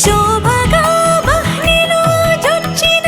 శోభగా బహ్నిలో జొచ్చిన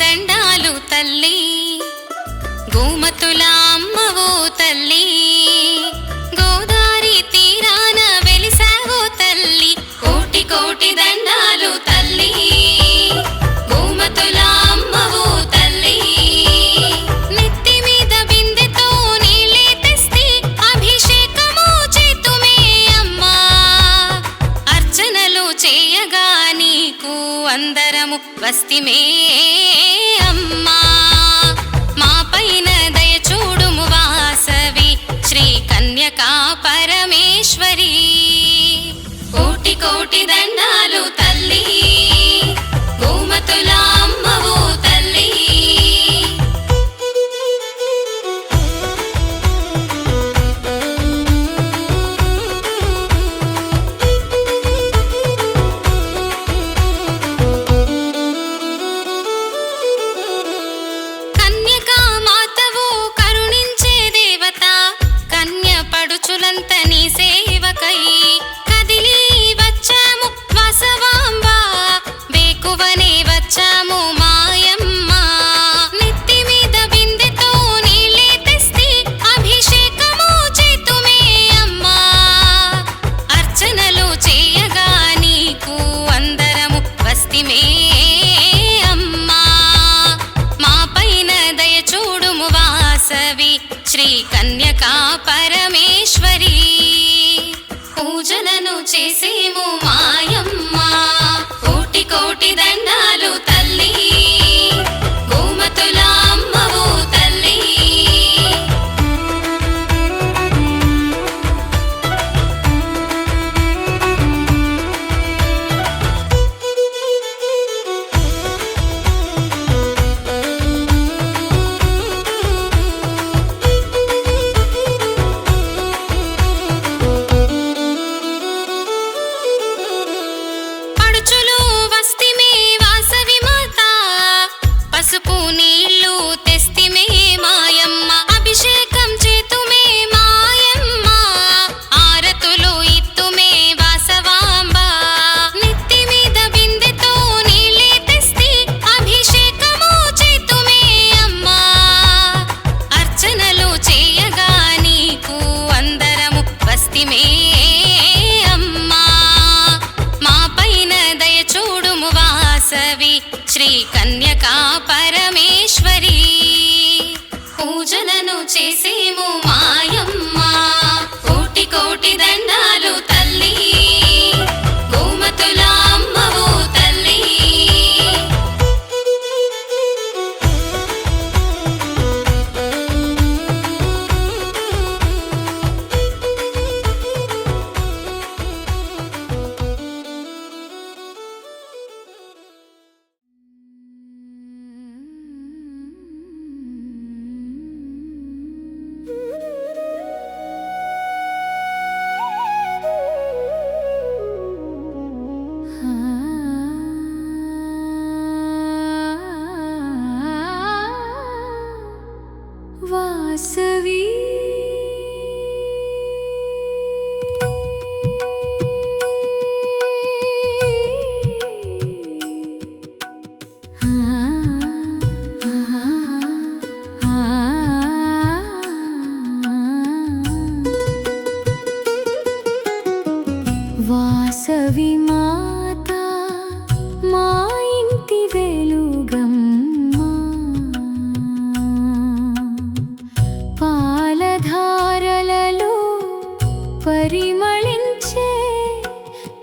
దండాలు తల్లి, గోమతుల అమ్మవో తల్లి, గోదారి తీరాన వెలిసావో తల్లి. కోటి కోటి దండాలు తల్లి, గోమతుల అమ్మవో తల్లి. నెత్తి మీద బిందెతో నీళ్ళే తెస్తి, అభిషేకము చేతుమే అమ్మా. అర్చనలు చేయగా నీకు అందరము వస్తిమే అమ్మా. మా పైన దయ చూడుము వాసవి శ్రీ కన్యకా పరమేశ్వరి. కోటి కోటి దండాలు తల్లి, గోమతుల అమ్మవో తల్లి. కన్యకా మాతవు కరుణించే దేవత, కన్య పడుచులంత నీ సేవకై కదిలి వచ్చాము వాసవాంబ. వేకువనే వచ్చాము మాయమ్మ, నెత్తి మీద బిందెతో నీళ్ళే తెస్తి, అభిషేకము చేతుమే అమ్మా. అర్చనలు చేయగా నీకు అందరము వస్తిమే అమ్మా. మా పైన దయ చూడుము వాసవి శ్రీ కన్యకా పరమేశ్వరి. పూజలను చేసేము మాయమ్మ, కోటి కోటి దండాలు తల్లి, గోమతుల అమ్మవో తల్లి. పడుచులు వస్తిమే వాసవి మాత, పసుపు నీళ్ళు తెస్తిమే మాయమ్మ. అభిషేకం చేతుమే మాయమ్మ, ఆరతులు ఇత్తుమే వాసవాంబ. నెత్తి మీద బిందెతో నీళ్ళే తెస్తి, అభిషేకము చేతుమే అమ్మా. అర్చనలు చేయగా నీకు అందరము వస్తిమే అమ్మా. మా పైన దయ చూడుము వాసవి శ్రీ కన్యకా పరమేశ్వరి. పూజలను చేసేము మాయమ్మ, కోటి కోటి దండాలు తల్లి, గోమతుల అమ్మవో తల్లి. వాసవి వాసవి మాత మా ఇంటి వెలుగమ్మ, పాలధారలలో పరిమళించే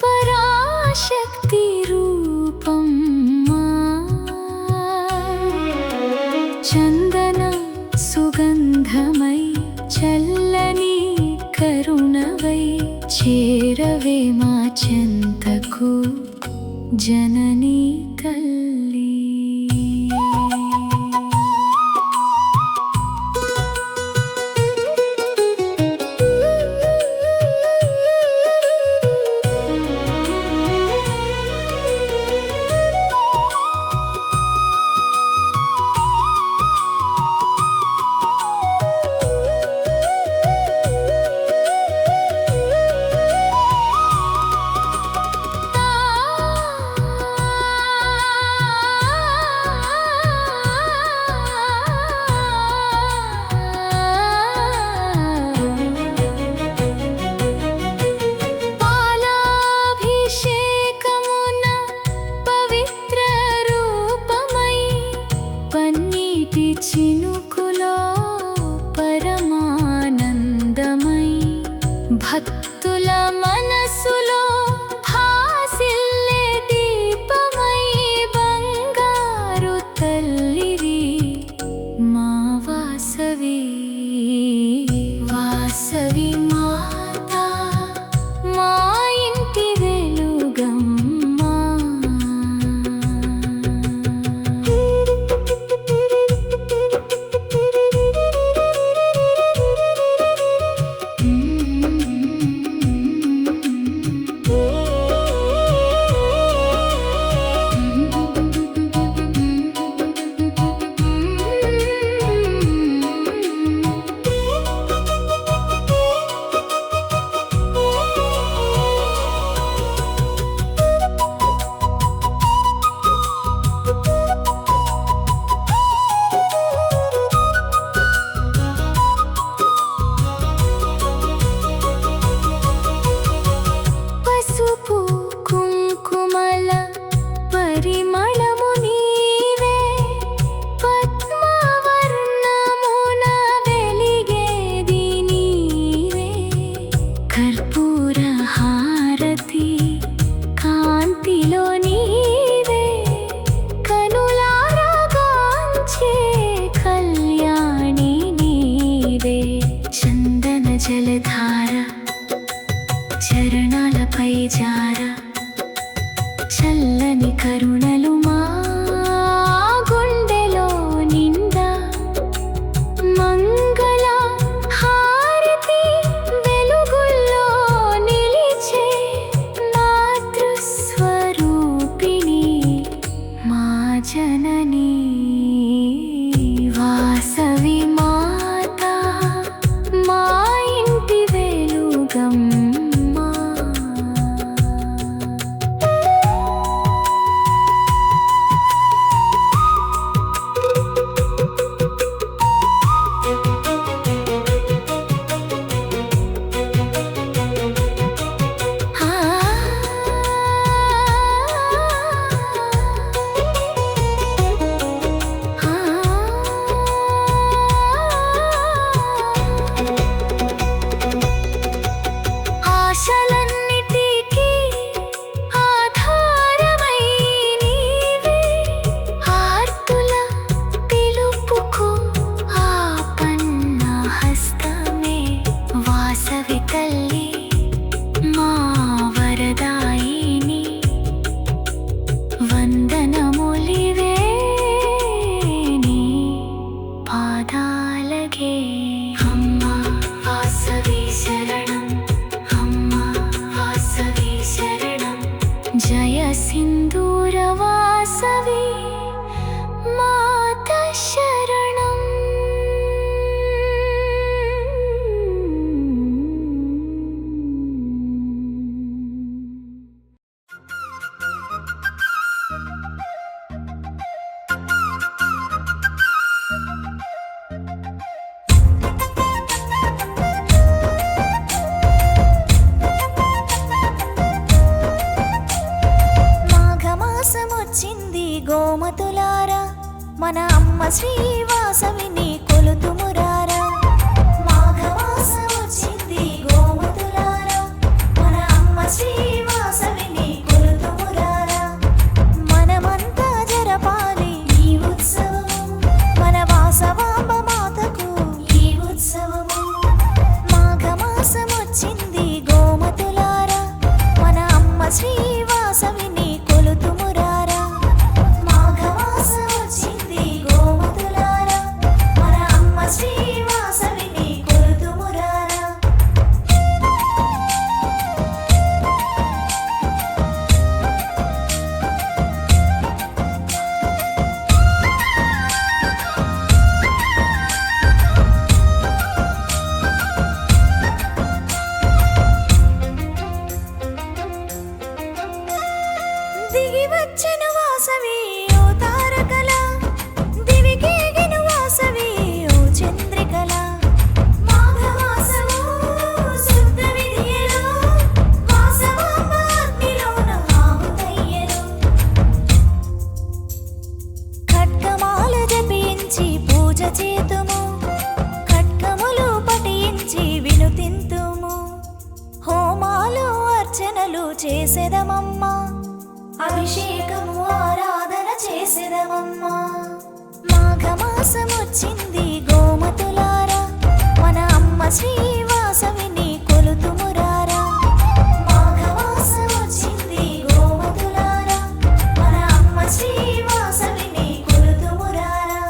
పరాశక్తి రూపమ్మా. చందన సుగంధమై చల్లని కరుణవై చేరవే మా చెంతకు జననీ తల్లి. జలధార చరణాలపై జార చల్లని కరుణలు మా గుండెలో నిండా మంగళ హారతి వెలుగుల్లో నిలిచే మాతృస్వరూపిణి మా జనని వాసవి మాత మా ఇంటి వెలుగమ్మా. ఆశలన్నిటికీ ఆధారమై నీవే ఆర్తుల పిలుపుకు ఆపన్న హస్తమే వాసవి తల్లి మా వరదాయిని వందనములివే నీ పాదాలకే. అమ్మా వాసవి శరణం, అమ్మా వాసవి శరణం, జయ సింధూర వాసవి మాత శరణం. మాఘమాసమొచ్చింది గోమతులారా, మన అమ్మ శ్రీ వాసవిని కొలుతుమురారా. మాఘమాసమొచ్చింది గోమతులారా, మన అమ్మ శ్రీ వాసవిని కొలుతుమురారా. మనమంతా జరపాలి ఈ ఉత్సవము, మన వాసవాంబ మాతకు ఈ ఉత్సవము. మాఘమాసమొచ్చింది గోమతులారా, మన అమ్మ శ్రీ వాసవిని కొలుతుమురారా. మాఘమాసమొచ్చింది గోమతులారా, మన అమ్మ శ్రీ వాసవిని కొలుతుమురారా. దిగి వచ్చెను వాసవి ఓ తారకల, దివికేగెను వాసవి ఓ చంద్రికల. మాఘమాసము శుద్ధ విధియలో, వాసవాంబ అగ్నిలోన ఆహుతయ్యెను. ఖడ్గమాల జపించి పూజ చేతుము, ఖడ్గములు పఠించి వినుతింతుము. హోమాలు అర్చనలు చేసెదమమ్మా, అభిషేకము ఆరాధన చేసెదమమ్మా. మాఘమాసమొచ్చింది గోమతులారా, మన అమ్మ శ్రీ వాసవిని కొలుతుమురారా. మాఘమాసమొచ్చింది గోమతులారా, మన అమ్మ శ్రీ వాసవిని కొలుతుమురారా.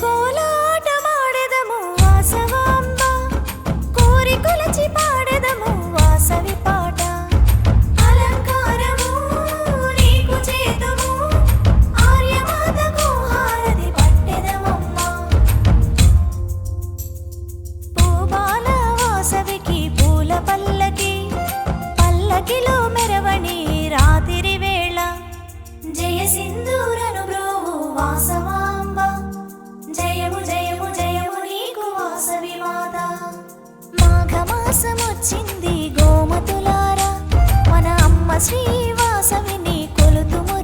కోలాటమాడెదము వాసవాంబ, కోరి కొలచి పాడెదము వాసవి పాట. అలంకారము నీకు చేతుము, ఆర్యమాతకు హారతి పట్టెదమమ్మా. పూబాల వాసవికి పూల పల్లకి, పల్లకిలో మెరవని రాత్రి వేళ. జయ సింధూరను బ్రోవు వాసవాంబ, జయము జయము జయము నీకు వాసవి మాత. మాఘమాసమొచ్చింది గోమతులారా, మన అమ్మ శ్రీ వాసవిని కొలుతుము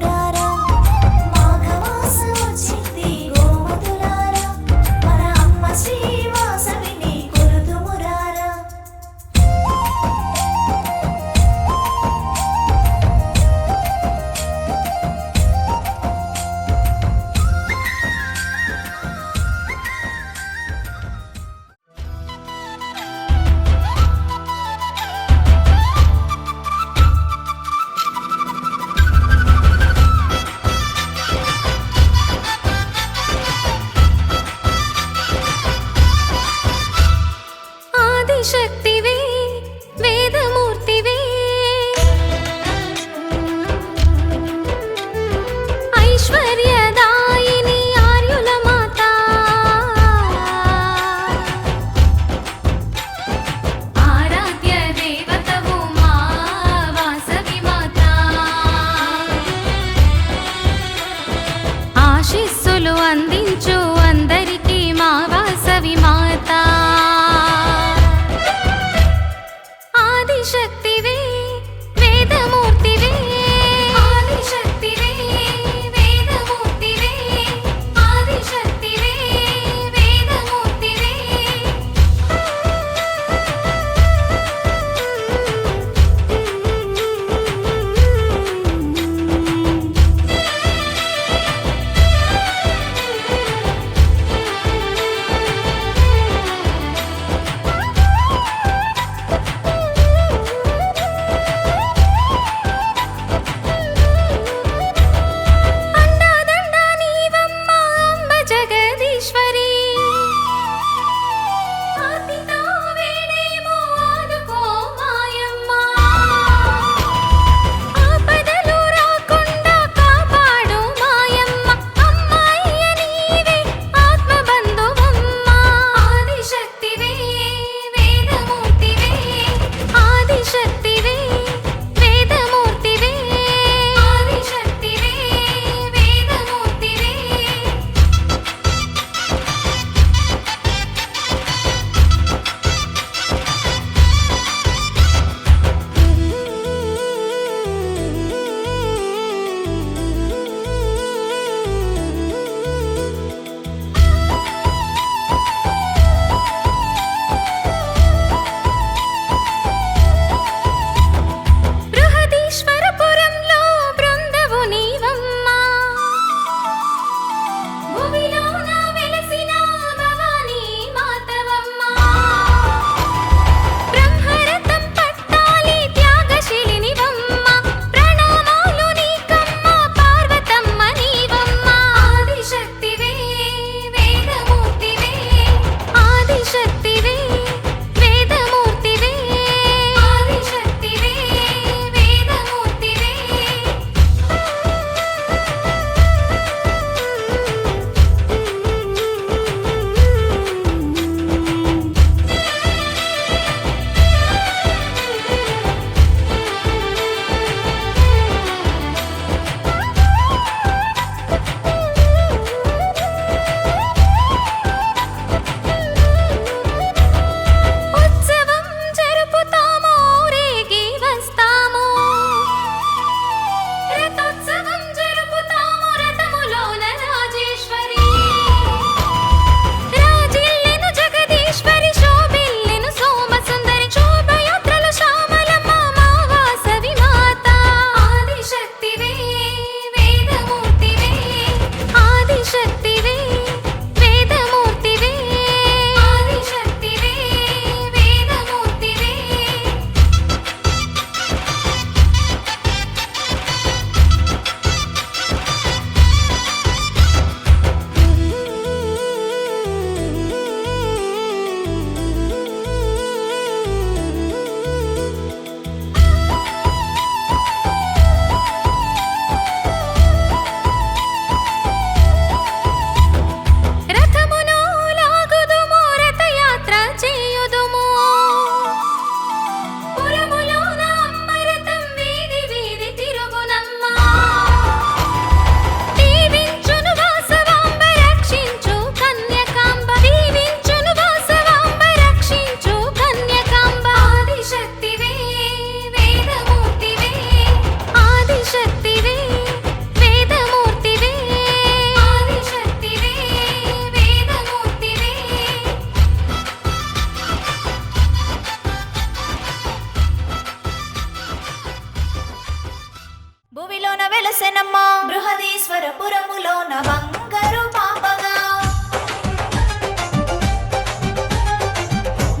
భువిలోన వెలసెనమ్మా బృహదీశ్వరపురములోన బంగారు పాపగా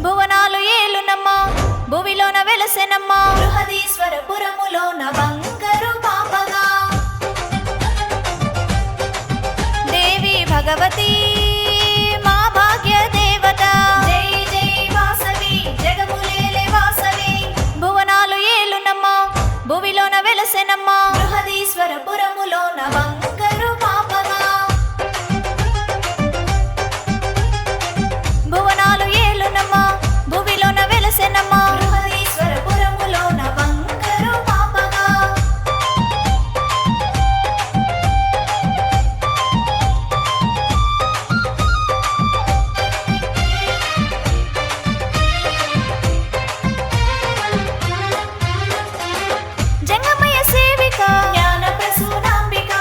భువనాలు ఏలునమ్మా భువిలోన వెలసెనమ్మా బృహదీశ్వరపురములోన బంగారు పాపగా దేవి భగవతి మా భాగ్య దేవత జై జై వాసవి జగములేలే వాసవి భువనాలు ఏలునమ్మా భువిలోన వెలసెనమ్మా బృహదీశ్వరపురములోన బంగారు పాపగా భువనాలు ఏలునమ్మా భువిలోన వెలసెనమ్మా బృహదీశ్వరపురములోన బంగారు పాపగా జంగమయ్య సేవిక జ్ఞాన ప్రసూనాంబిక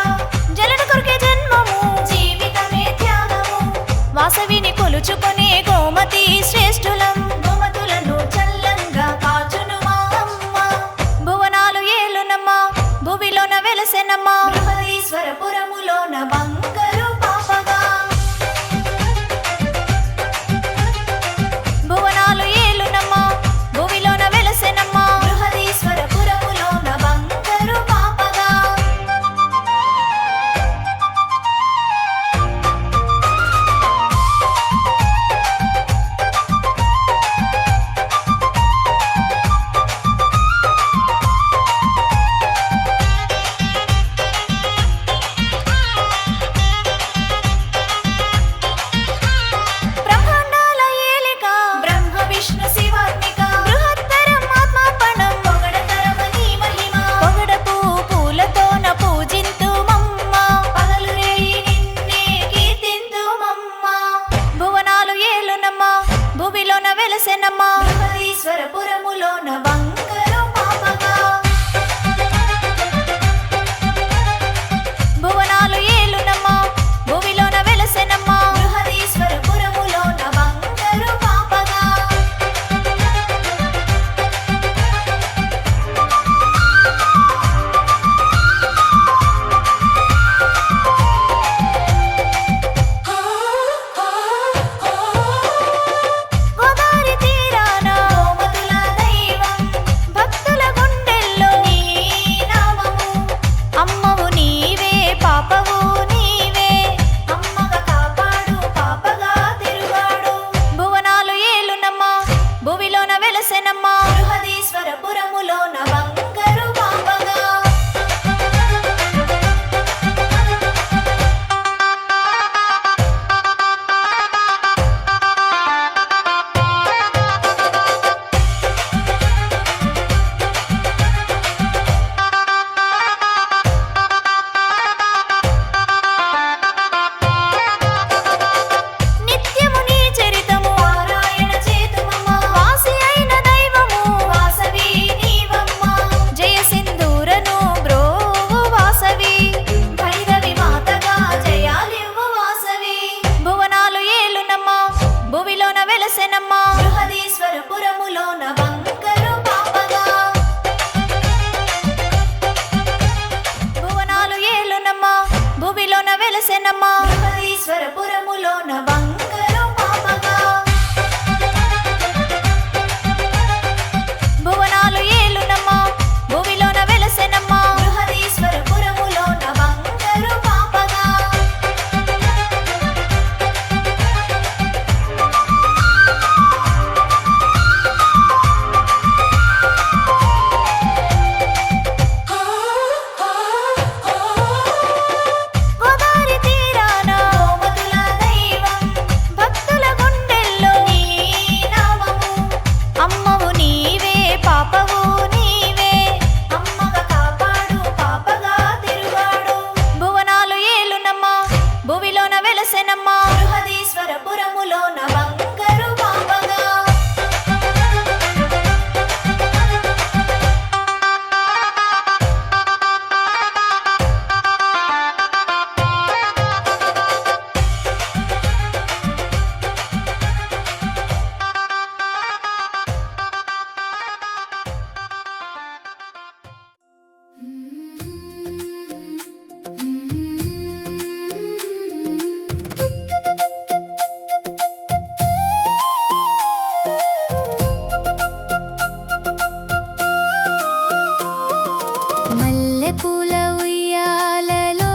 మల్లెపూల ఉయ్యాలలో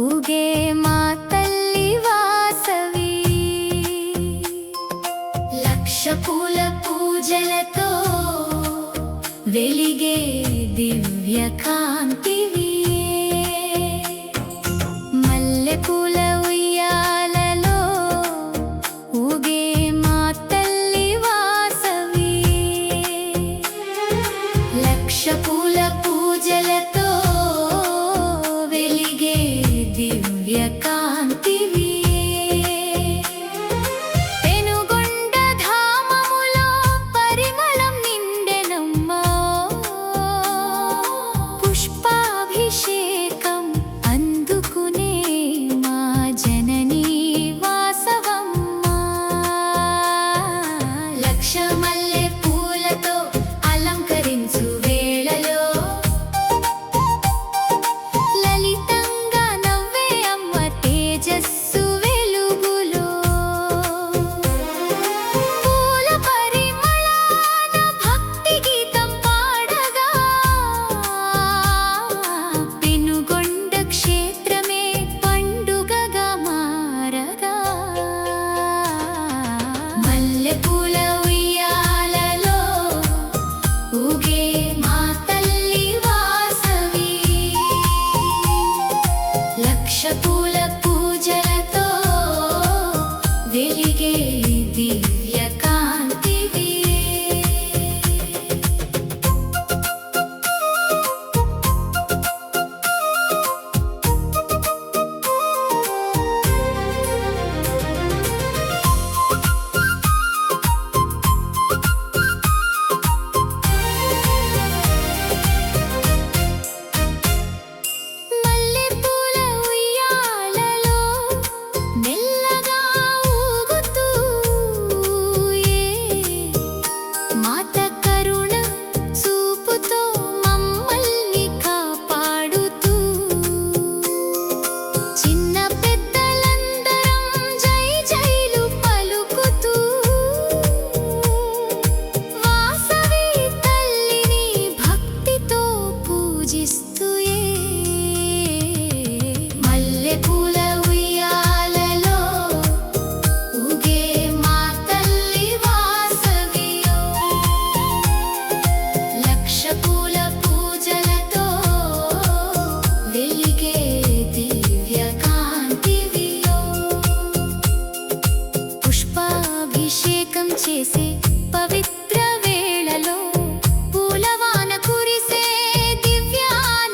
ఊగే మా తల్లి వాసవి లక్ష పూల పూజలతో వెలిగే దివ్య కాంతివి మల్లెపూల ఉయ్యాలలో ఊగే మా తల్లి వాసవి లక్ష పూల పూజలతో వెలిగే దివ్య కాంతివి పెనుగొండ ధామములో పరిమళం నిండెనమ్మా పుష్పాభిషేకం అందుకునే మా జననీ వాసవమ్మ లక్ష మల్లె పూలతో అలంకరించు వేళలో లలితంగా నవ్వే అమ్మ తేజస్సు వెలుగులో పూల పరిమళాన భక్తి గీతం పాడగా పెనుగొండ క్షేత్రమే పండుగగా మారగా మల్లెపూల ఉయ్యాలలో ఊగే మా తల్లి వాసవి లక్ష పూల పూజలతో వెలిగే దివ్య కాంతివి మల్లెపూల ఉయ్యాలలో మెల్లగా ఊగుతూ మాత కరుణ చూపుతో మమ్మల్ని కాపాడుతూ చిన్న పెద్దలందరం జై జైలు పలుకుతూ వాసవి తల్లిని భక్తితో పూజిస్తూ మల్లెపూల ఉయ్యాలలో ఊగే మా తల్లి వాసవియో లక్ష పూల పూజలతో వెలిగే దివ్య కాంతివియో పుష్పాభిషేకం చేసే పవిత్ర వేళలో పూలవాన కురిసే దివ్యానుభూతియో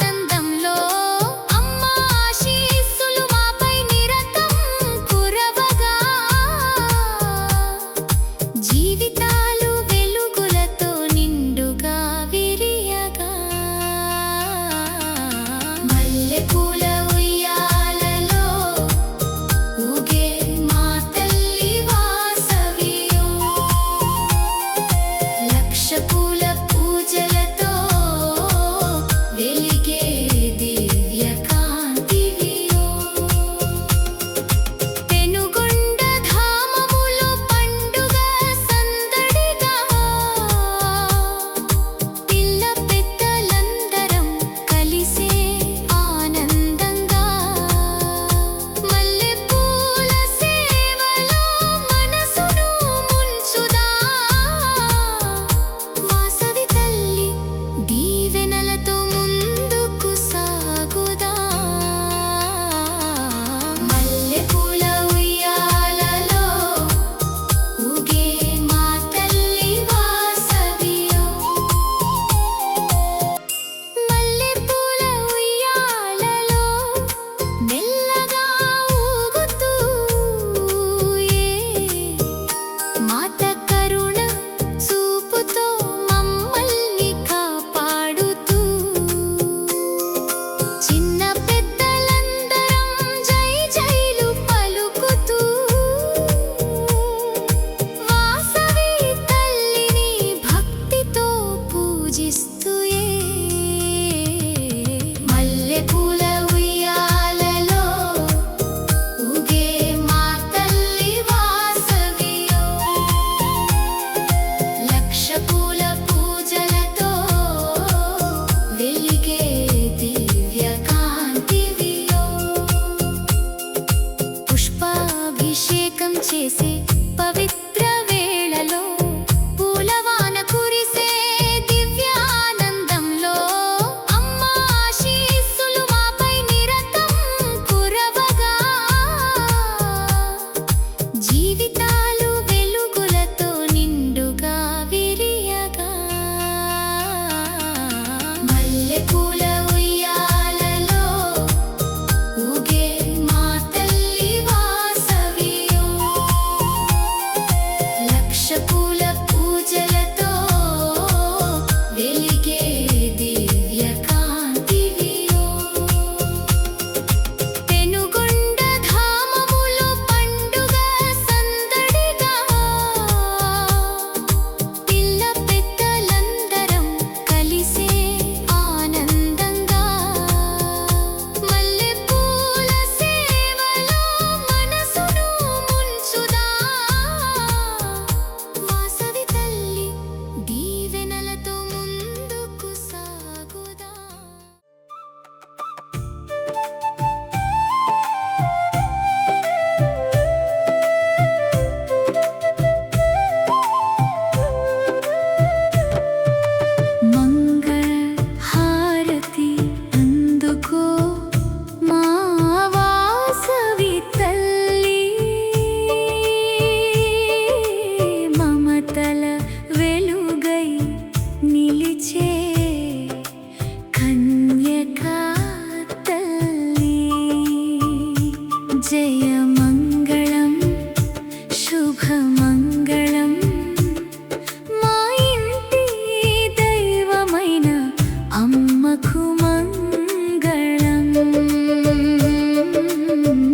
నీకు మంగళం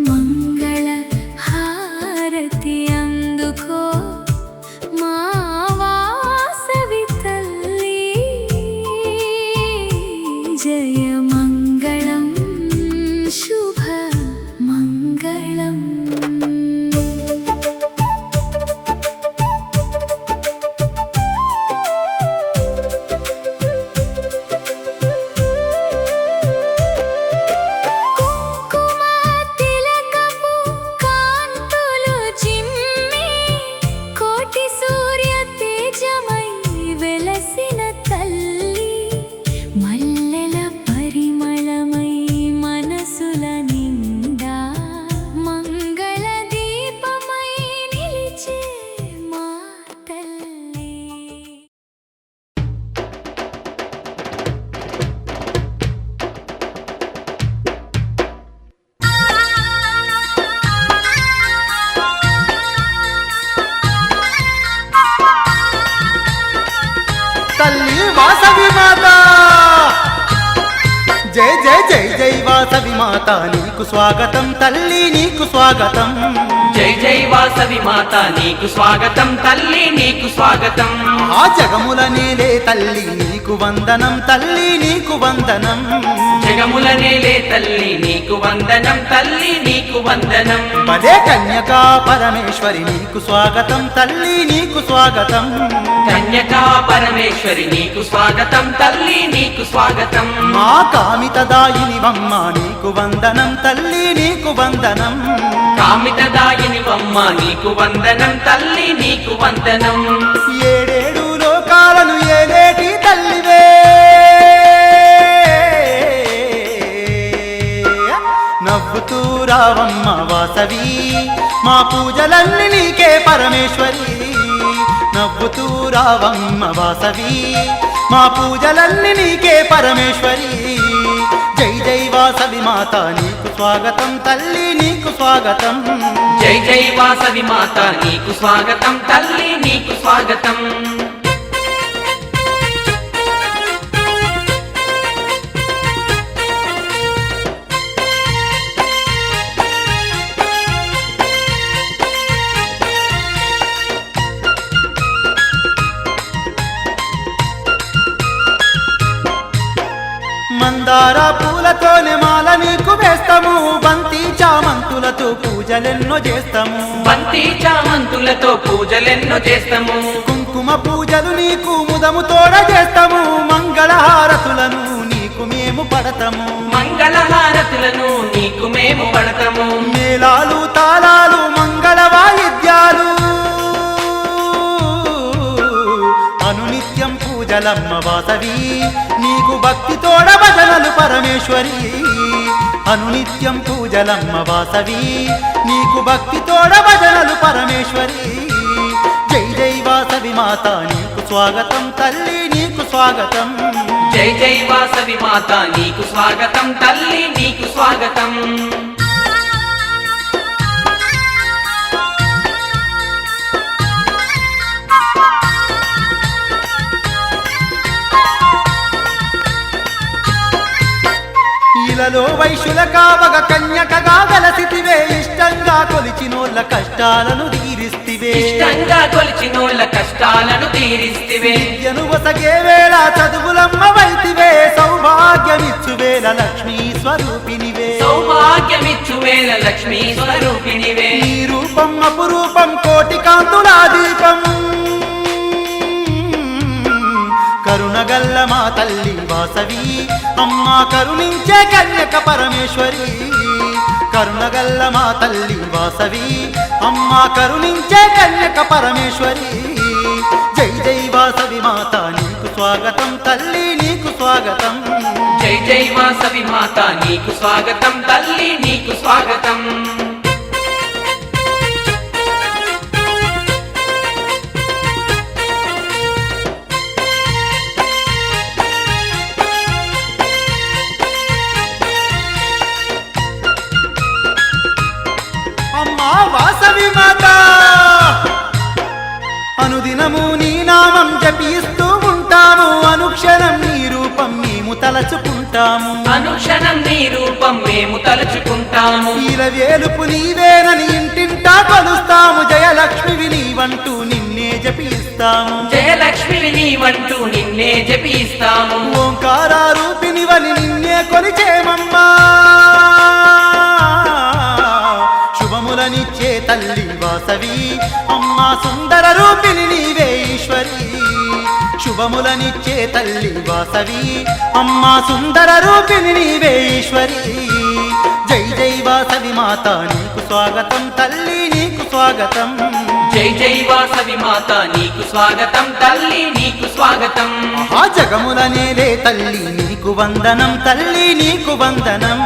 మంగళ హారతి అందుకో మా వాసవి తల్లి జయ మంగళం శుభ మంగళం తల్లి వాసవి మాత జై జై జై జై వాసవి మాత నీకు స్వాగతం తల్లి నీకు స్వాగతం జై జై వాసవి మాత నీకు స్వాగతం తల్లి నీకు స్వాగతం ఆ జగముల నేలే తల్లి నీకు వందనం తల్లి నీకు వందనం జగముల నేలే తల్లి నీకు వందనం తల్లి నీకు వందనం పదే కన్యకా పరమేశ్వరి నీకు స్వాగతం తల్లి నీకు స్వాగతం కన్యకా పరమేశ్వరి నీకు స్వాగతం తల్లి నీకు స్వాగతం మా కామితదాయినివమ్మ నీకు వందనం తల్లి నీకు వందనం కామితదాయినివమ్మ నీకు వందనం తల్లి నీకు వందనం ఏడేడు లోకాలను ఏలేటి తల్లివే నవ్వుతూ రావమ్మ వాసవి మా పూజలన్నీ నీకే పరమేశ్వరి నవ్వుతూ రావమ్మ వాసవి మా పూజలన్నీ నీకే పరమేశ్వరి జై జై వాసవి మాత నీకు స్వాగతం తల్లి నీకు స్వాగతం జై జై వాసవి మాత నీకు స్వాగతం తల్లి నీకు స్వాగతం మందార పూలతోనే మాల నీకు వేస్తాము బంతి చామంతులతో పూజలెన్నో చేస్తాము బంతి చామంతులతో పూజలెన్నో చేస్తాము కుంకుమ పూజలు నీకు ముదము తోడ చేస్తాము మంగళహారతులను నీకు మేము పడతాము మంగళహారతులను నీకు మేము పడతాము మేళాలు తాళాలు మంగళ వాయిద్యాలు అనునిత్యం పూజలమ్మ వాసవి నీకు భక్తి తోడ భజనలు పరమేశ్వరి అనునిత్యం పూజలమ్మ వాసవి నీకు భక్తి తోడ భజనలు పరమేశ్వరి జై జై వాసవి మాత నీకు స్వాగతం తల్లి నీకు స్వాగతం జై జై వాసవి మాత నీకు స్వాగతం తల్లి నీకు స్వాగతం ఇలలో వైశ్యుల కావగ కన్యకగా వెలసితివే ఇష్టంగా కొలిచినోళ్ళ కష్టాలను తీరిస్తివే ఇష్టంగా కొలిచినోళ్ళ కష్టాలను తీరిస్తివే విద్యను వసగే వేళ చదువులమ్మ వైతివే సౌభాగ్యమిచ్చు వేళ లక్ష్మీ స్వరూపినివే సౌభాగ్యమిచ్చు వేళ లక్ష్మీ స్వరూపినివే నీ రూపం అపురూపం కోటి కాంతులా దీపం కరుణగల్ల మా తల్లి వాసవి అమ్మా కరుణించే కన్యక పరమేశ్వరి కరుణగల్ల మా తల్లి వాసవి అమ్మా కరుణించే కన్యక పరమేశ్వరి జై జై వాసవి మాత నీకు స్వాగతం తల్లి నీకు స్వాగతం జై జై వాసవి మాత నీకు స్వాగతం తల్లి నీకు స్వాగతం వాసవి మాత అనుదినము నీ నామం జపిస్తూ ఉంటాము అనుక్షణం నీ రూపం మేము తలచుకుంటాము తలుచుకుంటాము అనుక్షణం నీ రూపం మేము తలుచుకుంటాము ఈల వేలుపు నీవేనని ఇంటింటా కొలుస్తాము జయలక్ష్మివి నీవంటూ నిన్నే జపిస్తాము జయలక్ష్మివి నీవంటూ నిన్నే జపిస్తాము ఓంకార రూపినివని నిన్నే కొలిచేమమ్మా శుభములనిచ్చే తల్లి వాసవి అమ్మా సుందర రూపిణి నీవే ఈశ్వరి శుభములనిచ్చే తల్లి వాసవి అమ్మా సుందర రూపిణి నీవే ఈశ్వరి జై జై వాసవి మాత నీకు స్వాగతం తల్లి నీకు స్వాగతం జై జై వాసవి మాత నీకు స్వాగతం తల్లి నీకు స్వాగతం ఆ జగముల నేలే తల్లి నీకు వందనం తల్లి నీకు వందనం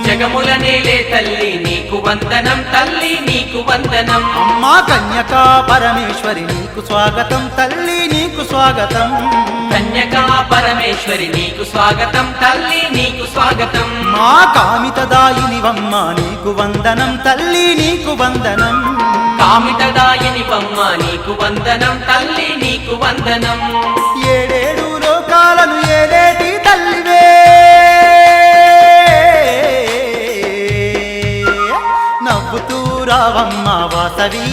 జగముల నేలే తల్లి నీకు వందనం తల్లి నీకు వందనం అమ్మా కన్యకా పరమేశ్వరి నీకు స్వాగతం తల్లి నీకు స్వాగతం కన్యకా పరమేశ్వరి నీకు స్వాగతం తల్లి నీకు స్వాగతం మా కామితదాయినివమ్మ నీకు వందనం తల్లి నీకు వందనం కామితదాయినివమ్మ నీకు వందనం తల్లి నీకు వందనం ఏడేడు లోకాలను ఏలేటి తల్లివే నవ్వుతూ రావమ్మ వాసవి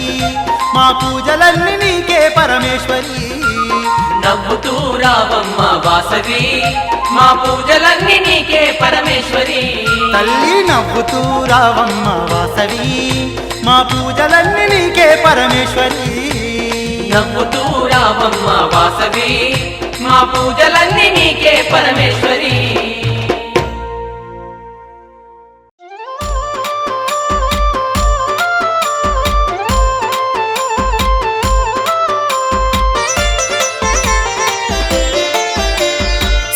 మా పూజలన్నీ నీకే పరమేశ్వరి నవ్వుతూ రావమ్మ వాసవి మా పూజలన్నీ నీకే పరమేశ్వరి తల్లి నవ్వుతూ రావమ్మ వాసవి మా పూజలన్నీ నీకే పరమేశ్వరి నవ్వుతూ రావమ్మ వాసవి మా పూజలన్నీ నీకే పరమేశ్వరి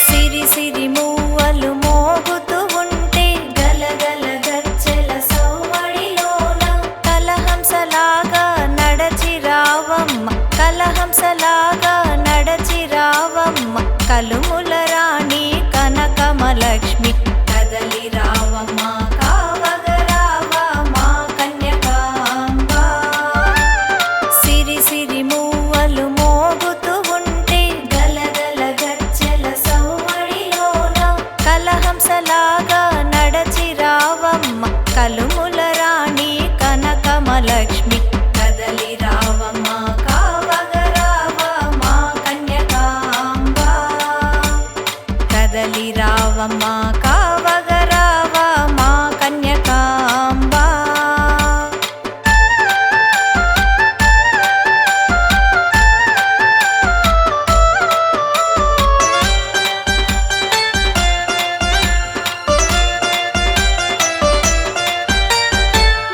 సిరి సిరి మూవలు మోగుతూ ఉంటే గలగల గజ్జెల సౌవడిలోన కలహంసలాగా నడచి రావమ్మ కలహంసలాగా నడచి రావమ్మ కలుముల రాణి కనకమలక్ష్మి కదలి రావమ్మ కావగరావ మా కన్యకాంబ సిరి సిరి మూవలు మోగుతూ ఉంటే గలగల గజ్జెల సౌవడిలోన కలహంసలాగా నడచి రావమ్మ కలుముల రాణి కనకమలక్ష్మి కదలి రావమ్మ కావగరావ మా కన్యకాంబ కదలి రావమ్మ కావగరావ మా కన్యకాంబ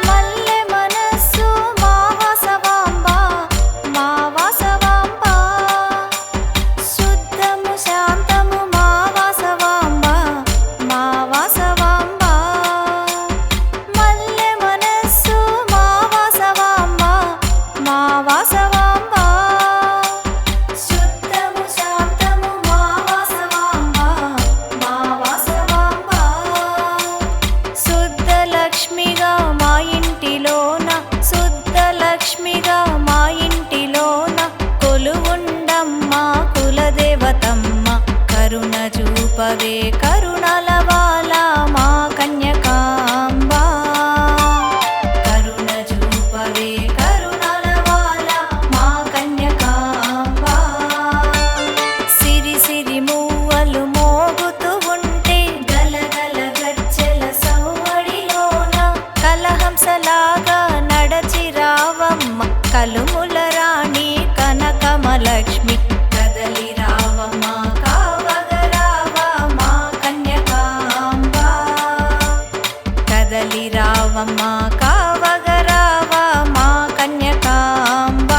మల్లె మనస్సు మా వాసవాంబ మా వాసవాంబ శుద్ధము శాంతము మా వాసవాంబ మా వాసవాంబ మల్లె మనస్సు మా వాసవాంబ మా వాసవాంబ శుద్ధము శాంతము మా వాసవాంబ మా వాసవాంబ శుద్ధ లక్ష్మిగా మా ఇంటిలోన శుద్ధ లక్ష్మిగా మా ఇంటిలోన కొలువుండమ్మ కులదేవతమ్మ కరుణ చూపవే కరుణల వాల మా కన్యకాంబ కరుణ చూపవే కరుణల వాల మా కన్యకాంబ సిరి సిరి మూవలు మోగుతూ ఉంటే గలగల గజ్జెల సౌవడిలోన కలహంసలాగా నడచి రావమ్మ కలుముల రాణి కనకమలక్ష్మి కదలి రావమ్మ కావగరావ మా కన్యకాంబ కదలి రావమ్మ కావగరావ మా కన్యకాంబ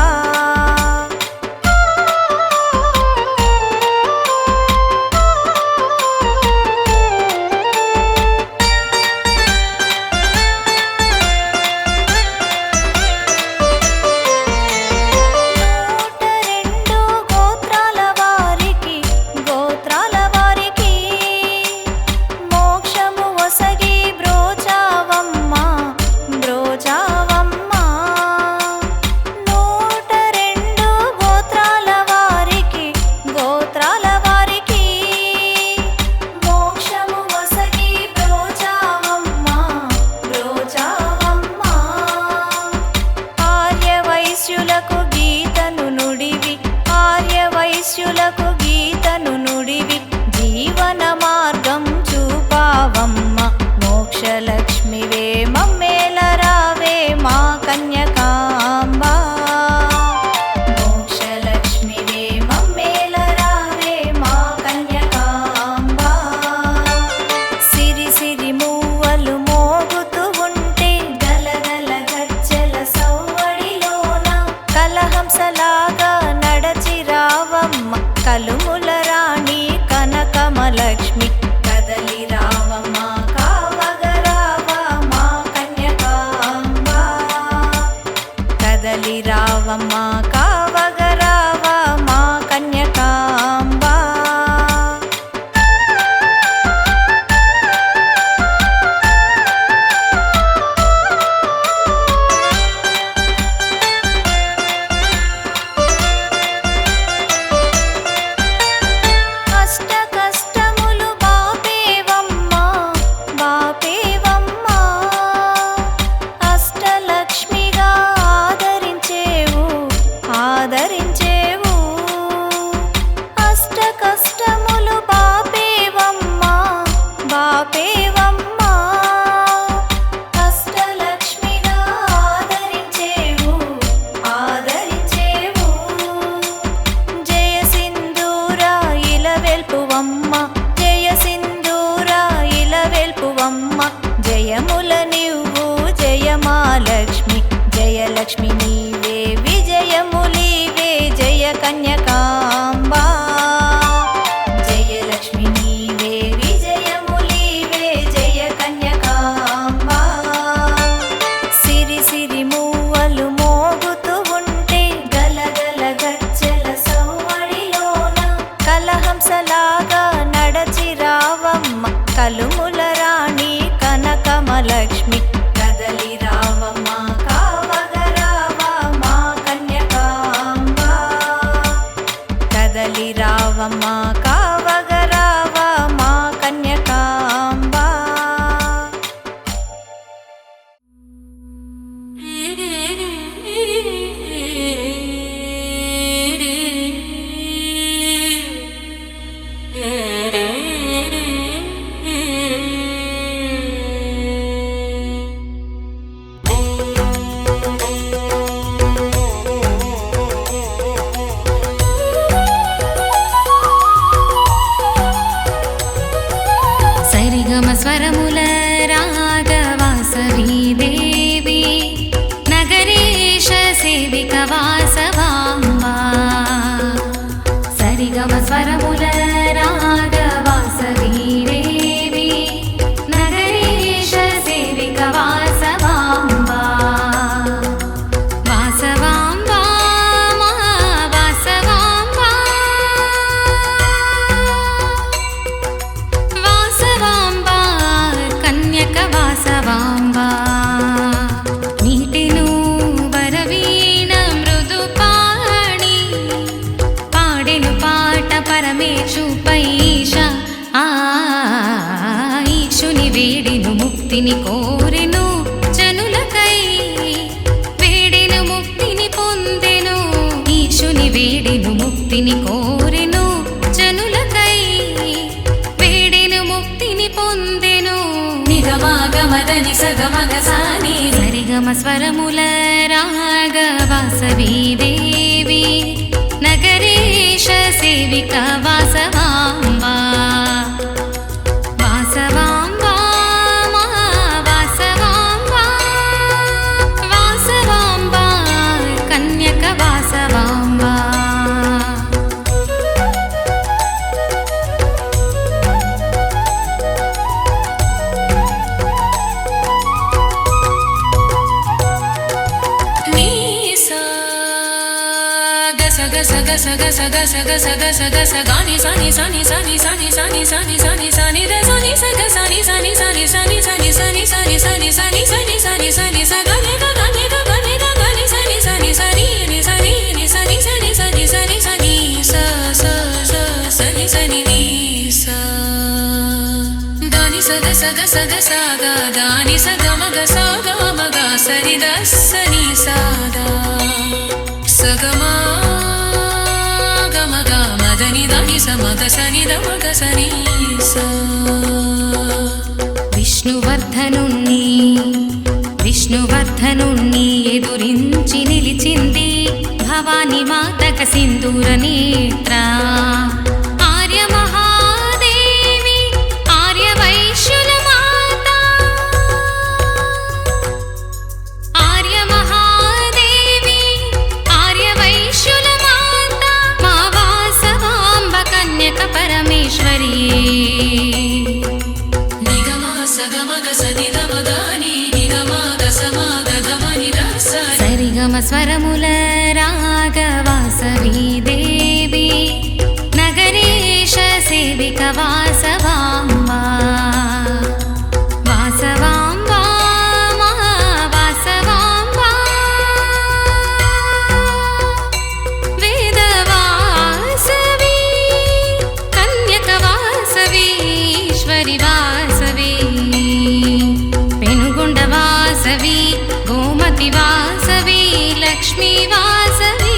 కాపేవమ్మా అష్టలక్ష్మిగా ఆదరించేవు ఆదరించేవు జయ సింధూరా ఇలవెల్పువమ్మ జయ సింధూరా ఇలవెల్పువమ్మ జయముల నివ్వు జయమాలక్ష్మి జయలక్ష్మి నీవే విజయములీవే జయ కన్యకాంబా జయలక్ష్మి నీవే విజయములీవే జయ కన్యకాంబా సిరి సిరి మూవలు మోగుతూ ఉంటే గలగల గజ్జెల సవ్వడిలోన కలహంసలాగా నడచి రావమ్మ కలుముల రాణి కనకమలక్ష్మి కదలి రావమ్మ కావగరావా మా కన్యకాంబా కదలి రావమ్మ కావగరావా మా కన్యకాంబా సరిగమ స్వరముల రాగవాసవీ దేవి నగరేశ సేవిక వాసవాంబా సరిగమ స్వరముల రాగవాసవీ దేవి నగరేశ సేవిక వాసవాంబా వాసవాంబా మా వాసవాంబా వాసవాంబా కన్యక వాసవాంబా నీటిను వరవీణ మృదుపాణి పాడెను పాట పరమేశు పైష ఈశుని వేడిను ముక్తిని కోరెను జనులకై వేడిను ముక్తిని పొందెను ఈశుని వేడిను ముక్తిని కోరెను జనులకై వేడిను ముక్తిని పొందెను నిగమాగమదని సగమగసాని సరిగమ స్వరముల రాగవాసవీ దేవి నగరేశ సేవిక వాసవాంబా వాసవాంబా మా వాసవాంబా వాసవాంబా కన్యక వాసవాంబా గస గస గస గస గస గస గాని సాని సాని సాని సాని సాని సాని సాని సాని ద సాని సగ సాని సాని సాని సాని సాని సాని సాని సాని సాని సాని సాని సాని స గాని ద గాని ద గాని ద గాని సాని సాని సాని ని సాని ని సాని సాని సాని సాని సాని స స స సాని సాని ని స దాని సగ సగ సగ సగ దాని సగ మగ సగ మగ సరి ద సని సాదా సగమా మదని దాని సమగ సని దమగ సని స విష్ణువర్ధనుణ్ణి ఎదురించి నిలిచింది భవాని మాతక సింధూర నేత్ర ఆర్య మహాదేవి ఆర్య వైశ్యుల మాత ఆర్య మహాదేవి ఆర్య వైశ్యుల మాత మా వాసవాంబ కన్యక పరమేశ్వరి సరిగమ స్వరముల రాగవాసవీ దేవి నగరేశ సేవిక వాసవాంబా వాసవాంబా మా వాసవాంబా వేదవాసవి కన్యక వాసవి ఈశ్వరి వాసవి పెనుగొండ వాసవి గోమతి వాసవి లక్ష్మీ వాసవి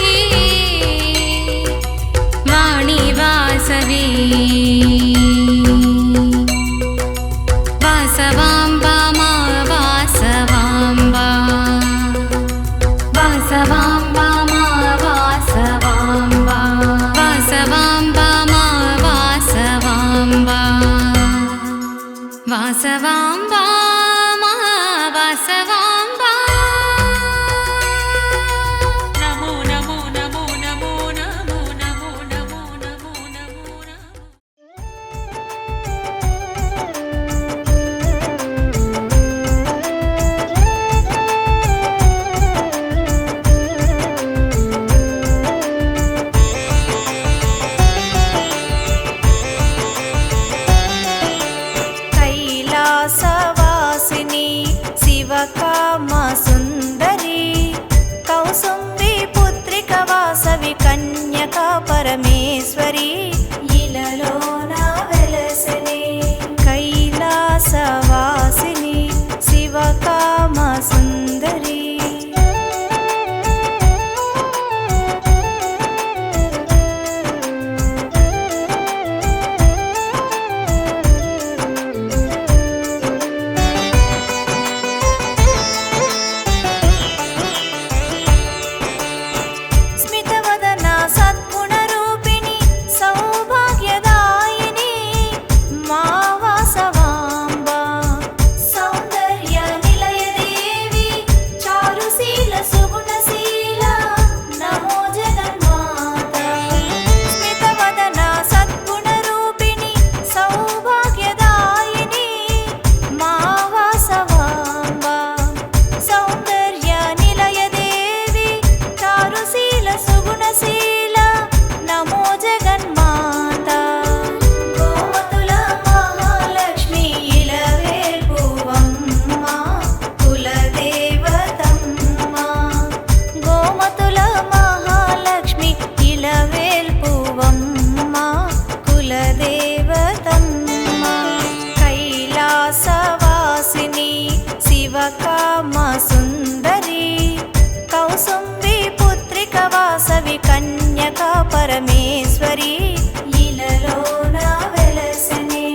వాణి వాసవి వాసవాంబా మా వాసవాంబా వాసవాంబా మా వాసవాంబా వాసవాంబా మా వాసవాంబా వాసవాంబా మా వాసవాంబా నమో నమో నమో నమో నమో నమో నమో నమో నమో నమో. కైలాసవాసిని శివకామ సుందరి కౌసుంబి పుత్రిక వాసవి కన్యక పరమేశ్వరి ఇలలోన వెలసెని కైలాసవాసిని శివకామ సుందరి స్మితవదన సద్గుణరూపిణి సౌభాగ్యదాయిని మా వాసవాంబ సౌందర్య నిలయదేవి చారుశీల సుగుణశీల నమో జగన్మాత స్మితవదన సద్గుణరూపిణి సౌభాగ్యదాయిని మా వాసవాంబ సౌందర్య నిలయదేవి చారుశీల సుగుణశీల నమో జగన్మాత గోమతుల మహాలక్ష్మి ఇలవేల్పువమ్మ కులదేవతమ్మ గోమతుల మహాలక్ష్మి ఇలవేల్పువమ్మ కులదేవతమ్మ కైలాసవాసిని శివకామ సుందరి కౌసుంబి పుత్రిక వాసవి కన్యక పరమేశ్వరి ఇలలోన వెలసెని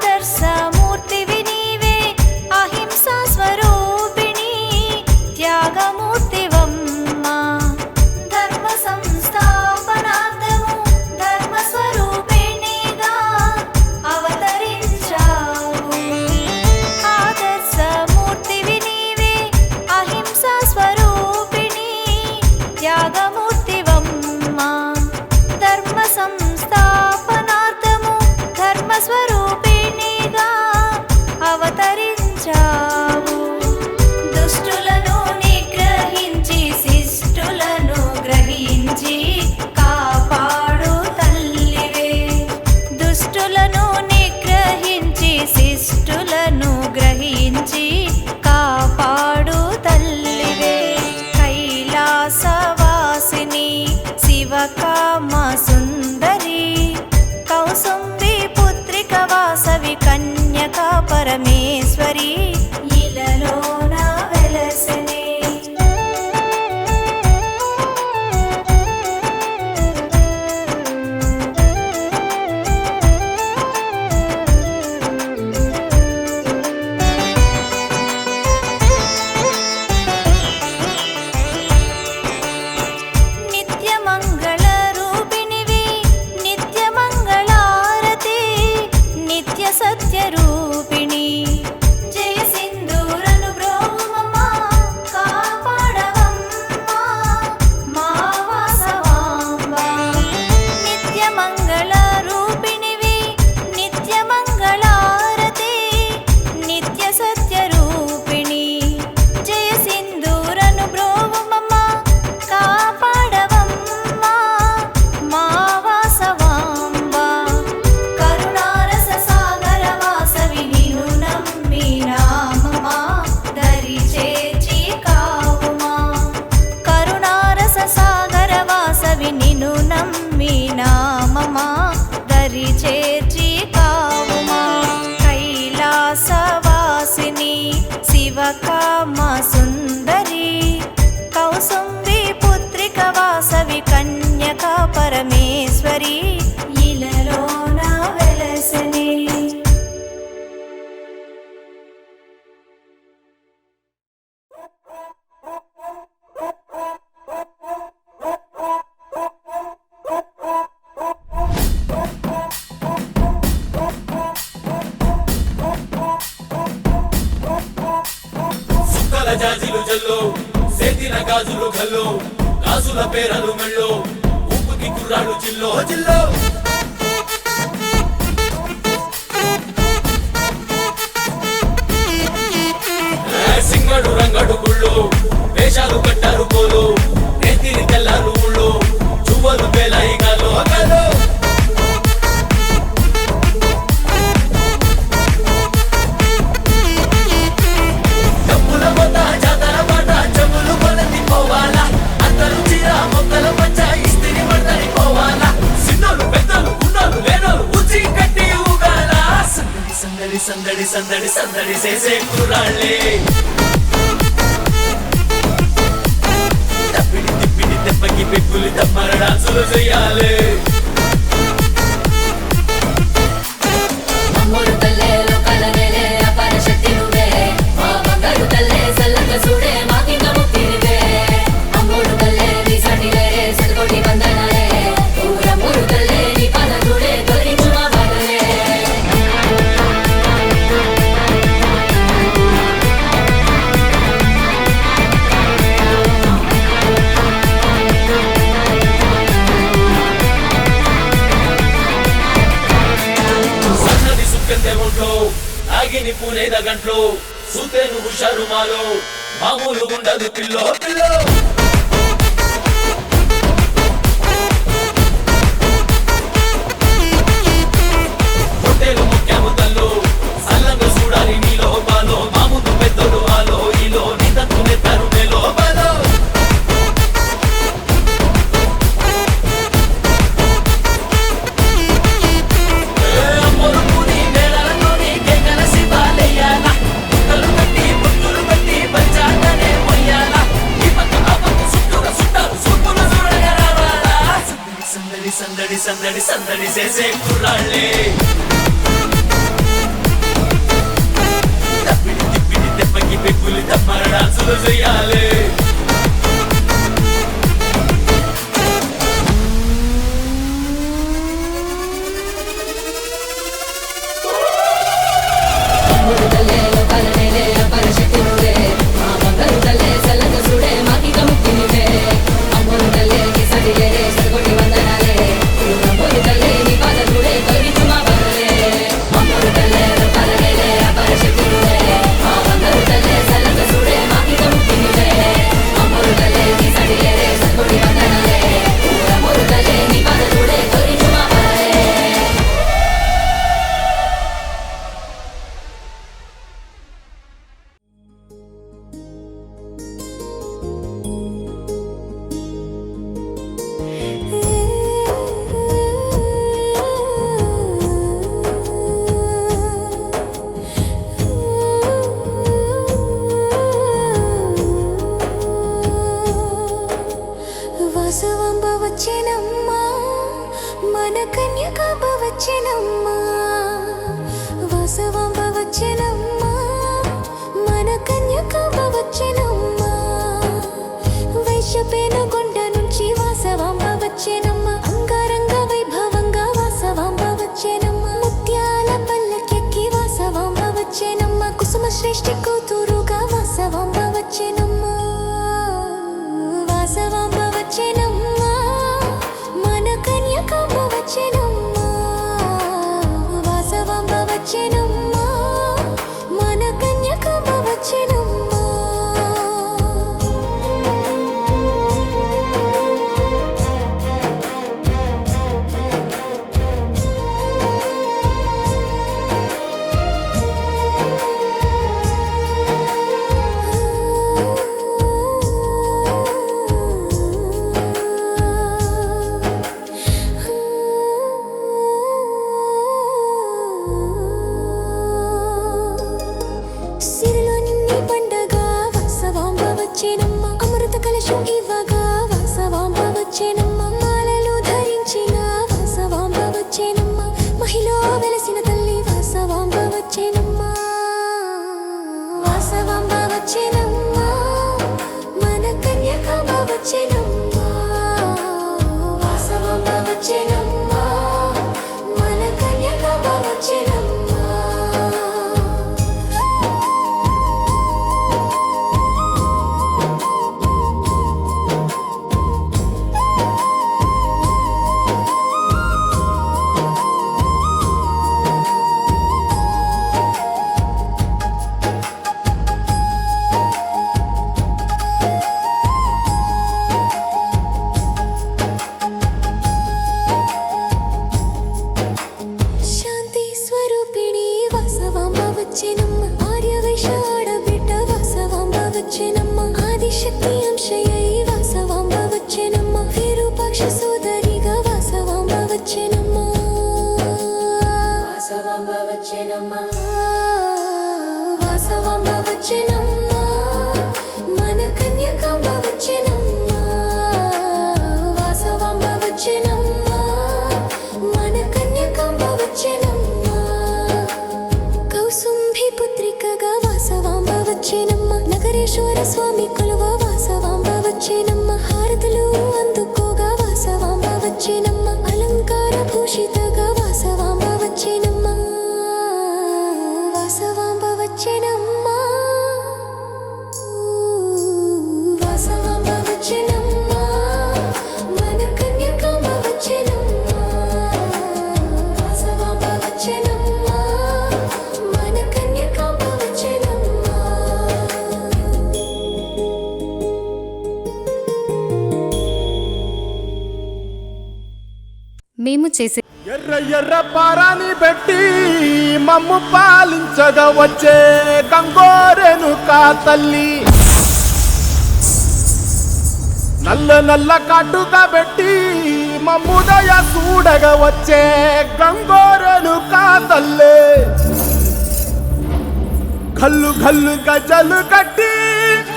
ఆదర్శమూర్తివి నీవే అహింసా స్వరూపిణి త్యాగమూర్తివమ్మ ధర్మ సంస్థాపనార్థము ధర్మ స్వరూపిణిగా అవతరించావు ఆదర్శమూర్తివి నీవే అహింసా స్వరూపిణి త్యాగమూర్తివమ్మ ధర్మ సంస్థాపనార్థము ధర్మ స్వరూపిణిగా అవతరించావు దుష్టులను నిగ్రహించి శిష్టులను గ్రహించి కాపాడు తల్లివే దుష్టులను నిగ్రహించి శిష్టులను గ్రహించి కాపాడు తల్లివే కైలాసవాసిని శివకామ సుందరి కౌసుంబి పుత్రిక వాసవి కన్యక పరమేశ్వరి ఇలలోన వెలసెని నిత్యమంగళ రూపిణివి నిత్యమంగళారతి నిత్య సత్య రూపిణి జయ కన్యకా పరమేశ్వరి ఇలలోన వెలసెనే. జాజిలు జల్లో సేతిన గాజులు గల్లో గాజుల పేరలు మెళ్ళో ఊపుకి కుర్రాడు జిల్లో జిల్లో సింగడు రంగడు గుళ్ళు వేషాలు కట్టారు పోలు నేతిని తెల్లారు ఊళ్ళు చువ్వలు పేలాయి గాలో గాలో సందడి సందడి సందడి చేసే కుర్రాళ్ళే తప్పిడి తిప్పిడి తెప్పకి పెక్కులు తమ్మర డాన్సులు చెయ్యాలి అమ్మోడు తల్లే లోకాల నేలే అపార శక్తి నువ్వే మా బంగారు తల్లే సల్లంగా చూడే మాకింక ముక్తి నువ్వే అమ్మోడు తల్లే నీ సాటి లేరే సల్కోటి వందనాలే ఊరమ్మోడు తల్లే నీ పాద చూడే తొలగించు మా బాధలే ఆగిని పూనేద గంట్లో సూతేను హుషారు మాలో మామూలు ఉండదు పిల్లో పిల్లో హోటేలు ముఖ్యము తల్లు సల్లంగా చూడాలి నీలో బాలో మామూలు పెద్దలు ఆలో ఈలో నిదంతు నెత్తారు మేలో బాలో సందడి సందడి సందడి చేసే కుర్రాళ్ళే తప్పిడి తిప్పిడి తెప్పకి పెక్కులు తమ్మర డాన్సులు చెయ్యాలి అమ్మోడు తల్లే లోకాల నేలే అపార శక్తి నువ్వే మా బంగారు తల్లే సల్లంగా చూడే మాకింక ముక్తి నువ్వే అమ్మోడు తల్లే నీ సాటి లేరే సల్కోటి వందనాలే ఊరమ్మోడు తల్లే నీ పాద చూడే తొలగించు మా బాధలే అమ్మోడు తల్లే లోకాల నేలే అపార శక్తి నువ్వే మా బంగారు తల్లే సల్లంగా చూడే మాకింక ముక్తి నువ్వే అమ్మోడు తల్లే నీ సాటి లేరే సల్కోటి వందనాలే ఊరమ్మోడు తల్లే నీ పాద చూడే తొలగించు మా బాధలే వాసవంబ వచ్చెనమ్మా మన కన్యకాంబ వచ్చెనమ్మా వాసవంబ వచ్చెనమ్మా మన కన్యకాంబ వచ్చెనమ్మా వైశ్యపేను కొండ నుంచి వాసవంబ వచ్చెనమ్మా అంగారంగ వైభవంగా వాసవంబ వచ్చెనమ్మా ముత్యాల పల్లకెక్కి వాసవంబ వచ్చెనమ్మా కుసుమ శ్రేష్ఠి కూతురుగా వాసవంబ వచ్చెనమ్మా వాసవంబ వచ్చెనమ్మా మన కన్యకాంబ వచ్చెనమ్మా వాసవంబ వచ్చెనమ్మా మన కన్యకాంబ వచ్చెనమ్మా సిరిలో నిన్ని పండగా వాసవాంబ వచ్చెనమ్మా అమృత కలశం ఇవ్వగా వాసవాంబ వచ్చెనమ్మా వచ్చెనమ్మా శాంతి స్వరూపిణి వాసవాంబ వచ్చెనమ్మ ఆర్యవైశ్య ఆడబిడ్డ వాసవాంబ వచ్చెనమ్మ ఆదిశక్తి అంశయై వాసవాంబ వచ్చెనమ్మ విరూపాక్ష సోదరిగా వాసవాంబ వచ్చెనమ్మ వాసవాంబ వచ్చెనమ్మ వాసవాంబ వచ్చెనమ్మ మన కన్యకాంబ వచ్చెనమ్మ వాసవాంబ వచ్చెనమ్మ మన కన్యకాంబ వచ్చెనమ్మ కౌసుంభి పుత్రికగా వాసవాంబ వచ్చెనమ్మ నగరేశ్వర స్వామి కొలువ వాసవాంబ వచ్చెనమ్మ హారతులు అందుకోగా వాసవాంబ వచ్చెనమ్మ అలంకార భూషితగా వాసవాంబ వచ్చెనమ్మ వాసవాంబ వచ్చెనమ్మ వాసవాంబ వచ్చెనమ్మ మన కన్యకాంబ వచ్చెనమ్మ వాసవాంబ వచ్చెనమ్మ మన కన్యకాంబ వచ్చెనమ్మ మేము చేసే ఎర్ర ఎర్ర పారాని పెట్టి మమ్ము పాలించగా వచ్చే గంగోరెను కా తల్లి నల్ల నల్ల కాటుగా పెట్టి మమ్ముదయ చూడగా వచ్చే గంగోరెను కా తల్లి గల్లు గల్లు గజలు కట్టి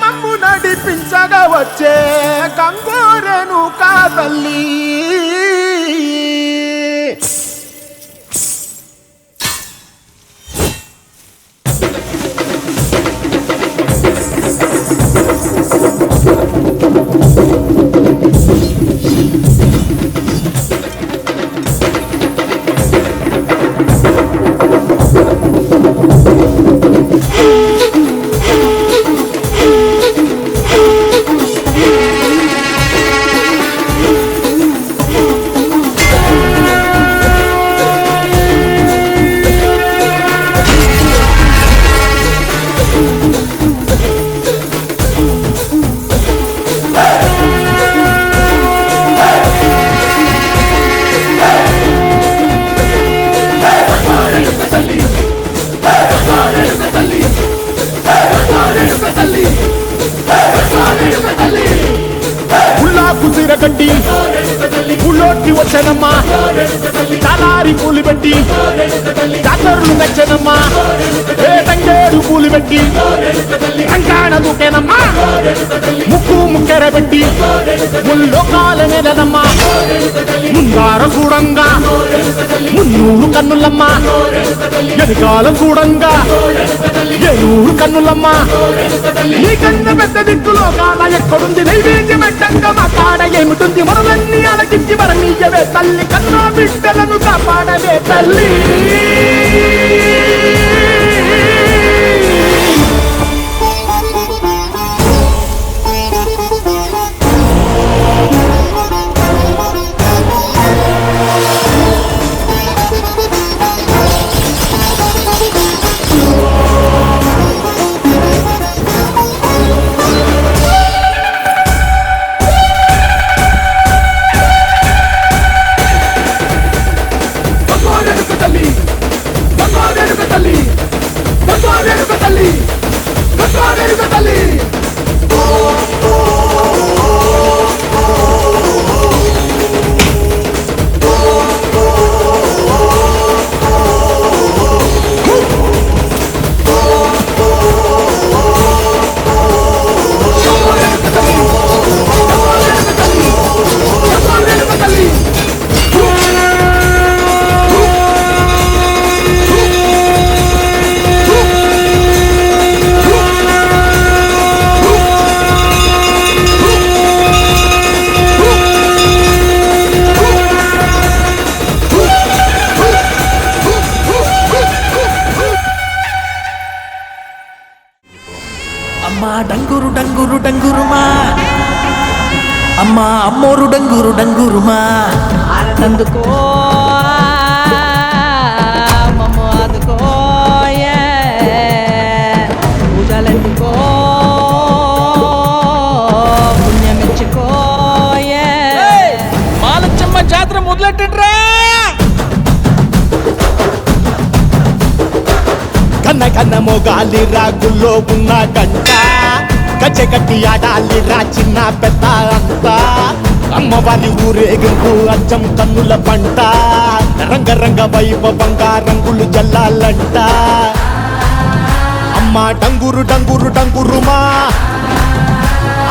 మమ్ము నడిపించగా వచ్చే గంగోరెను కా తల్లి కట్టి పుల్లోకి వచ్చనమ్మా చాలారి పూలు పెట్టి జాతరులు మెచ్చనమ్మా తంగేరు పూలు పెట్టి కంకాణ దూకేనమ్మా ముక్కు ముక్కెర పెట్టి ముల్లోకాల నేలనమ్మా ముందార చూడంగా మున్నూరు కన్నులమ్మా ఎనకాలం చూడంగా ఏనూరు కన్నులమ్మా నీ కన్ను పెద్ద దిక్కులో కాన ఎక్కడుంది నైవేద్యం పెట్టంగా మా కాడ ఏమిటుంది మనలన్నీ అలకించి మరణీయవే తల్లి కన్నా బిడ్డలను కాపాడవే తల్లి అమ్మా అమ్మోరు డంగురు డంగురుమా అందుకో మమ్మ అందుకో పూజలందుకో పుణ్యమిచ్చుకో మాలచ్చమ్మ జాతర మొదలెట్టండ్రా కన్న కన్న మొగాలి రాగుల్లో ఉన్న గంట గచ్చగట్టి ఆడాలి రా చిన్న పెద్ద అంతా అమ్మవారి ఊరేగింపు అచ్చం కన్నుల పంట రంగరంగ వైభవంగా రంగులు జల్లాలంట అమ్మ డంగురు డంగురు డంగురుమా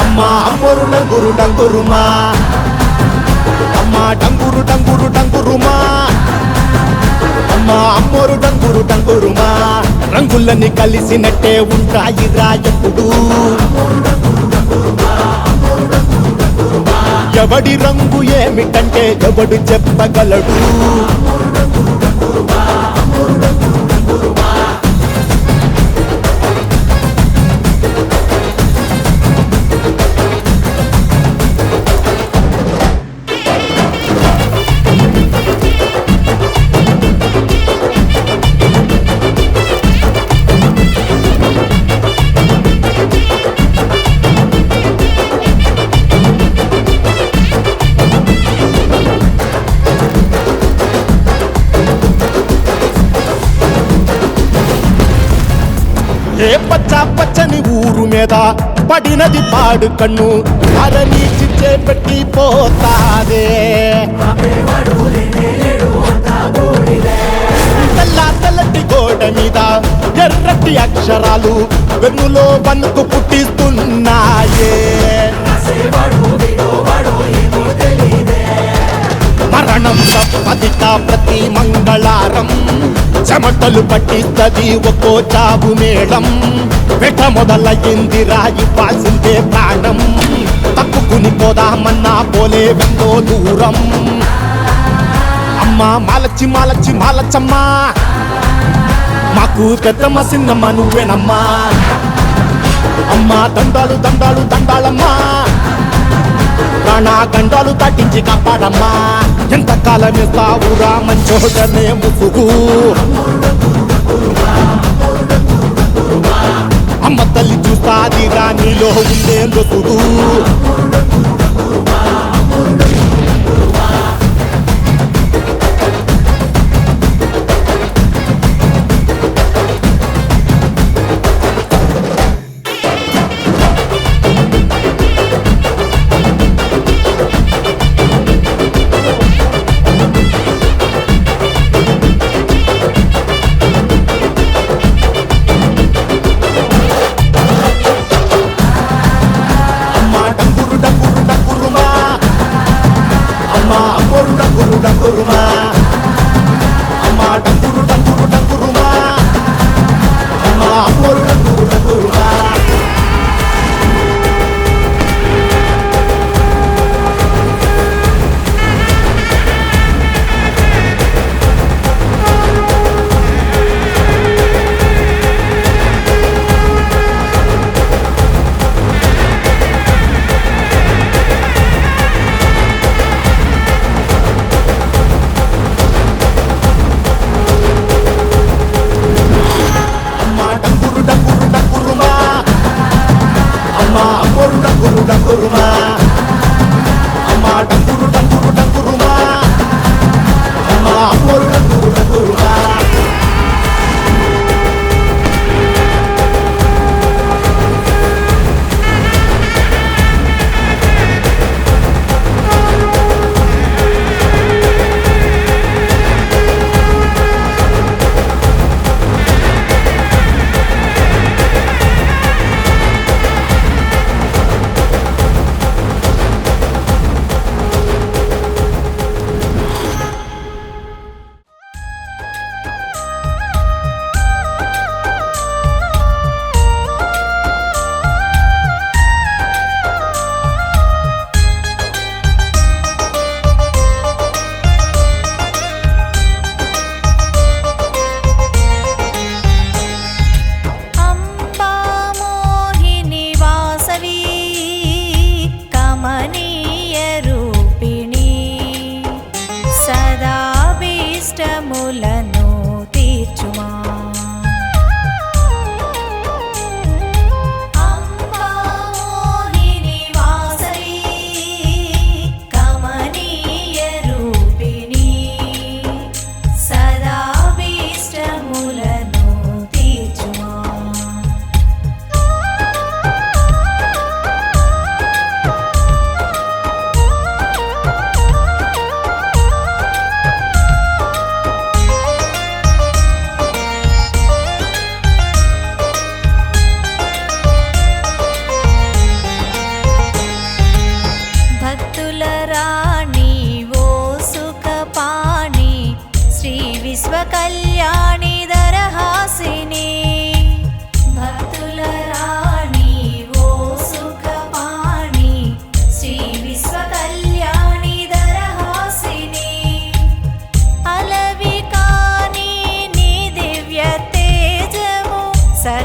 అమ్మ అమ్మోరు డంగురు డంగురుమా అమ్మ డంగురు డంగురు డంగురుమా అమ్మ అమ్మోరు డంగురు డంగురుమా రంగులని కలిసినట్టే ఉంటాయి రా ఎప్పుడు ఎవడి రంగు ఏమిటంటే ఎవడు చెప్పగలడు ఏ పచ్చ పచ్చని ఊరు మీద పడినది పాడు కన్ను అరని చిచ్చే పెట్టి పోతాదే తెల్ల తెల్లటి గోడ మీద ఎర్రటి అక్షరాలు వెన్నులో వణుకు పుట్టిస్తున్నాయే మరణం తప్పదిక ప్రతి మంగళారం చెమటలు పట్టిస్తది ఒక్కో చావు మేళం వెట మొదలయ్యింది రాయి పాల్సిందే ప్రాణం తప్పుకుని పోదామన్నా పోలే వెందో దూరం అమ్మా మాలచ్చి మాలచ్చి మాలచ్చమ్మా మాకు పెద్దమ్మ సిన్నమ్మ నువ్వేనమ్మా అమ్మా దండాలు దండాలు దండాలమ్మా ప్రాణా గండాలు తట్టించి కాపాడమ్మా ఎంతకాలం ఇస్తావురా మంచోటనే ముసుగు అమ్మ తల్లి చూస్తాదిరా నీలో ఉండే లొసుగు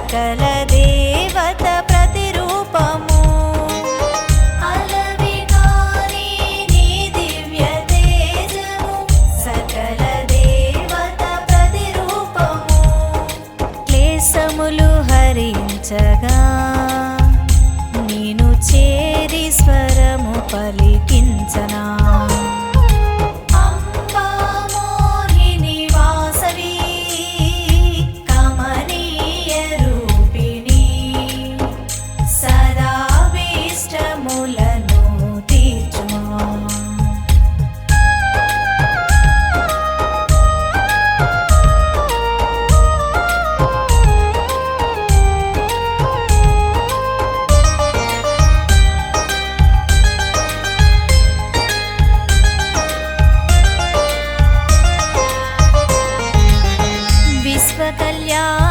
సకల దేవత ప్రతిరూపము అలవికారి నీ దివ్య తేజము సకల దేవత ప్రతిరూపము క్లేశములు హరించగా నేను చేరి స్వరము పలికించనా అంబా మోహిని వాసవి కమనీయ రూపిణి సదాభీష్టములను తీర్చుమా విశ్వకళ్యాణ